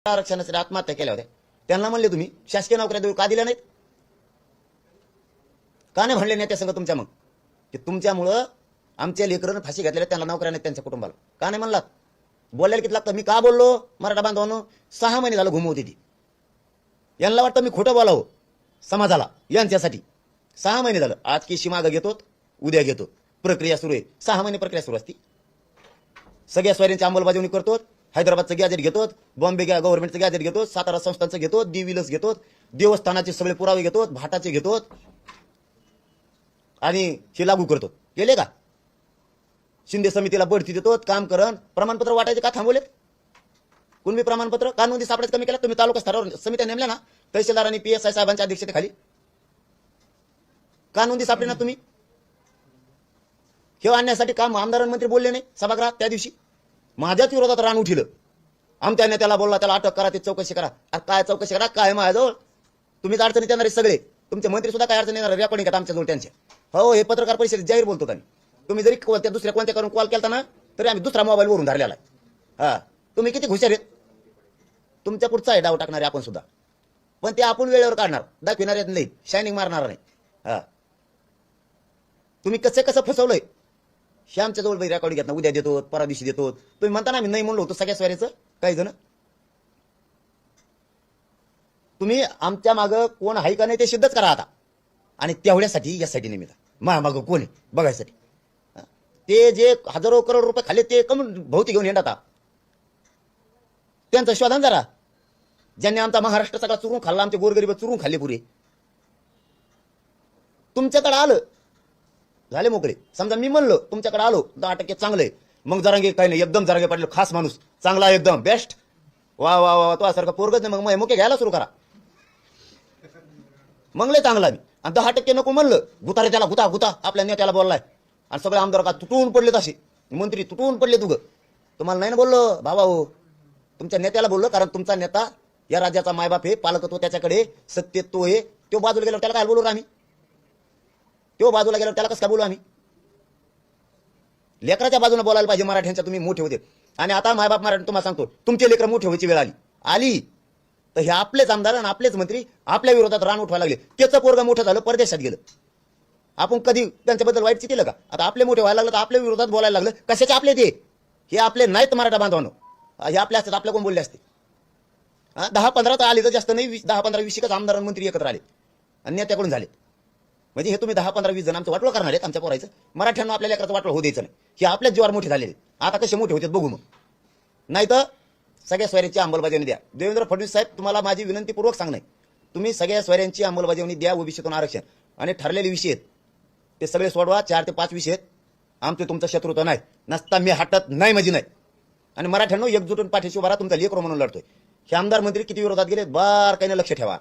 आरक्षणासाठी आत्महत्या केल्या होत्या त्यांना म्हणले तुम्ही शासकीय नोकऱ्या देऊ का दिल्या नाहीत? का नाही म्हणले नेत्या संघ तुमच्या? मग की तुमच्यामुळं आमच्या लेकरांना फाशी घातलेल्या त्यांना नोकऱ्या नाहीत त्यांच्या कुटुंबाला का नाही म्हणलात? बोलायला किती लागतं? मी का बोललो मराठा बांधवांनो? 6 महिने झालं घुमवते ती. यांना वाटतं मी खोटं बोलावं समाजाला यांच्यासाठी. 6 महिने झालं. आज की मागं घेतो उद्या घेतो, प्रक्रिया सुरू आहे. 6 महिने प्रक्रिया सुरू असती. सगळ्या स्वारींची अंमलबजावणी करतो. हैदराबादचं गॅजेट घेतो, बॉम्बे गव्हर्नमेंटचं गॅजेट घेतो, सातारा संस्थांचं घेतो, दिविलस घेतो, देवस्थानाचे सगळे पुरावे घेतो, भाटाचे घेतो आणि हे लागू करतो. केले का? शिंदे समितीला बढती देतो, काम करण, प्रमाणपत्र वाटायचे का थांबवलेत? कुणबी प्रमाणपत्र कानूनी सापडायचं कमी केलं. तुम्ही तालुका स्तरावर समित्या नेमल्या ना तहसीलदार आणि PSI साहेबांच्या अध्यक्षतेखाली, कानूनी सापडे ना तुम्ही? हे आणण्यासाठी काम आमदारांमंत्री बोलले नाही सभागृहात त्या दिवशी. माझ्याच विरोधात रान उठिलं. आमच्या नेत्याला बोलला त्याला अटक करा, ते चौकशी करा. काय चौकशी करा? काय माझ्याजवळ? तुम्हीच अडचणीत येणारे सगळे. तुमचे मंत्री सुद्धा काय अडचण येणार? रेकॉर्डिंग आहेत आमच्याजवळ त्यांचे. हो, हे पत्रकार परिषदेत जाहीर बोलतो आम्ही. तुम्ही जरी दुसऱ्या कोणत्या करून कॉल केला ना तरी आम्ही दुसरा मोबाईल वरून धरलेला आहे. हा, तुम्ही किती हुशार आहेत. तुमच्या पुढचा आहे डाव टाकणारे आपण सुद्धा, पण ते आपण वेळेवर काढणार, दाखविणार येत नाही, शायनिंग मारणार नाही. हा, तुम्ही कसं फसवलंय हे आमच्याजवळ रेकॉर्डिंग घेत ना. उद्या देतो, परा दिवशी देतो. तुम्ही म्हणता ना आम्ही नाही म्हणलो होतो सगळ्या स्वारीचं. काही जण तुम्ही आमच्या मागं कोण आहे का नाही ते सिद्धच करा आता. आणि तेवढ्यासाठी यासाठी निमित्त मागं कोण आहे बघायसाठी. ते जे हजारो करोड रुपये खाल्ले ते कमी भोवती घेऊन येणार त्यांचं शोधन जरा. ज्यांनी आमचा महाराष्ट्र सगळा चुरून खाल्ला, आमचे गोरगरीब चुरून खाल्ले पुरे. तुमच्याकडे आलं झाले मोकळे. समजा मी म्हणलो तुमच्याकडे आलो 10% चांगलंय, मग जरांगे काही नाही एकदम जरांगे पाटील खास माणूस चांगला एकदम बेस्ट, वा वा वा तो सारखा पोरगच नाही, मग मुके घ्यायला सुरू करा. मग लय चांगला मी. आणि 10% नको म्हणलं गुतारे त्याला गुता गुता आपल्या नेत्याला बोललाय. आणि सगळे आमदार का तुटून पडले, तसे मंत्री तुटून पडले. तुम्हाला नाही ना बोललो बाबा हो, तुमच्या नेत्याला बोललो. कारण तुमचा नेता या राज्याचा मायबाप आहे, पालकत्व त्याच्याकडे, सत्तेत तो आहे. तो बाजूला गेल्यावर त्याला काय बोलू आम्ही? तो बाजूला गेल्यावर त्याला कसं काय बोलू आम्ही? लेकराच्या बाजूने बोलायला पाहिजे. मराठ्यांच्या तुम्ही मोठे होते आणि आता मायबाप मराठी तुम्हाला सांगतो तुमचे लेकर मोठे व्हायची वेळ आली तर हे आपलेच आमदार आणि आपलेच मंत्री आपल्या विरोधात रान उठवायला लागले. त्याचं पोरगा मोठं झालं, परदेशात गेलं. आपण कधी त्यांच्याबद्दल वाईट चितीलं का? आता आपले मोठे व्हायला लागलं तर आपल्या विरोधात बोलायला लागलं. कशाचे आपले ते? हे आपले नाहीत मराठा बांधवांनो. हे आपले असतात. आपल्या कोण बोलले असते? 10-15 तर आले तर जास्त नाही, 10-15-20 आमदार मंत्री एकत्र आले आणि नेत्याकडून झाले. म्हणजे हे तुम्ही 10-15-20 जण आमचं वाटोळ करणार आहेत आमच्या पोरायचं. मराठ्यांना आपल्या लेकराचं वाटोळ होऊ द्यायचं नाही. हे आपल्याच जीवावर मोठे झालेले. आता कसे मोठे होते बघू. मग नाही तर सगळ्या स्वाऱ्यांची अंमलबजावणी द्या. देवेंद्र फडणवीस साहेब, तुम्हाला माझी विनंतीपूर्वक सांगणं आहे, तुम्ही सगळ्या स्वाऱ्यांची अंमलबजावणी द्या. ओबीसीतून आरक्षण आणि ठरलेले विषय आहेत ते सगळे सोडवा. 4 ते 5 विषय आहेत. आमचे तुमचं शत्रुत्व नाही, नसता मी हटत नाही म्हणजे नाही. आणि मराठ्यांनो एकजुटून पाठीशी उभा राहा. तुमचा लेकरो म्हणून लढतोय. हे आमदार मंत्री किती विरोधात गेले बार काही लक्ष ठेवा.